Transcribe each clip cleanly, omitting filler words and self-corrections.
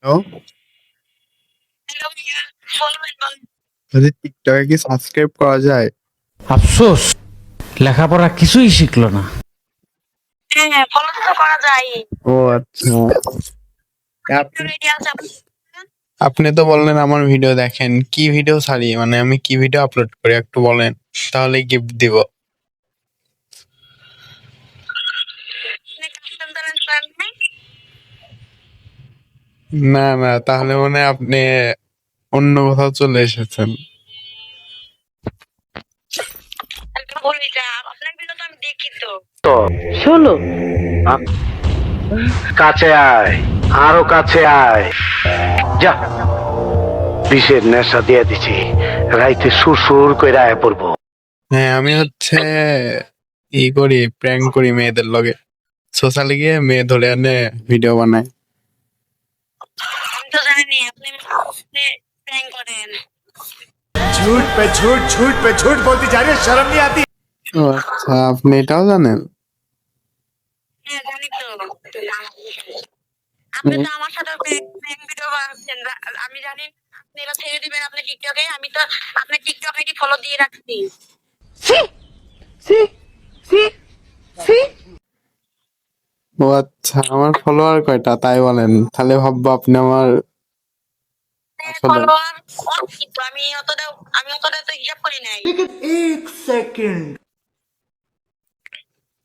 Hello, hello ভাইয়া, বলবেন বলেন। যদি টিকটকে কি সাবস্ক্রাইব করা যায়? আফসোস লেখাপড়া কিছুই শিখলো না। হ্যাঁ, ফলো তো করা যায়। ও আচ্ছা। আপনি রেডি আছে আপনি? আপনি তো বললেন আমার ভিডিও দেখেন, কি ভিডিও ছাড়ি, মানে আমি কি ভিডিও আপলোড করি একটু বলেন, তাহলে গিফট দিব। আপনি কাস্টম ট্যালেন্ট প্ল্যান নেই? না না, তাহলে মানে আপনি অন্য কোথাও চলে এসেছেন। একটা বলি যা, আপনার ভিডিও তো আমি দেখি তো। শোনো, কাছে আয়, আরো কাছে আয়। যা, বিষের নেশা দিয়ে দিছি, রাইতে সুর করে আয় পড়বো। হ্যাঁ, আমি হচ্ছে ই করি, প্র্যাঙ্ক করি মেয়েদের লগে, সোশ্যালে গিয়ে মেয়ে ধরে এনে ভিডিও বানাই। আমি তো জানি আপনি প্র্যাঙ্ক করেন। झूठ पे झूठ झूठ पे झूठ बोलती जा रही है, शर्म नहीं आती? ও আচ্ছা, আপনি এটাও জানেন? হ্যাঁ জানি তো। আপনি তো আমার সাথে প্র্যাঙ্ক ভিডিও বানাচ্ছেন, আমি জানি আপনি এটা ছেড়ে দিবেন আপনি টিকটকে। আমি তো আপনার টিকটক আইডি ফলো দিয়ে রাখছি। ও আচ্ছা, আমার ফলোয়ার কয়টা তাই বলেন, তাহলে ভাববো আপনি আমার আসলে। ফলোয়ার কিন্তু আমি অতটা তো হিসাব করি নাই।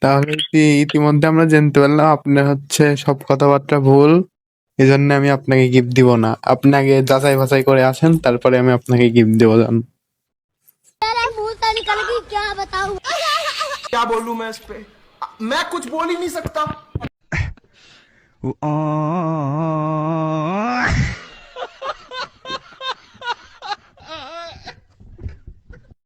তাহলে কি ইতিমধ্যে আমরা জানতে পারলাম আপনি হচ্ছে সব কথাবার্তা ভুল, এই জন্য আমি আপনাকে গিফট দিব না। আপনি আগে যাচাই বাছাই করে আসেন, তারপরে আমি আপনাকে গিফট দেবো। জান, मुंह निकल गई क्या बताऊं। क्या बोलूं मैं इस पे? मैं कुछ बोल ही नहीं सकता।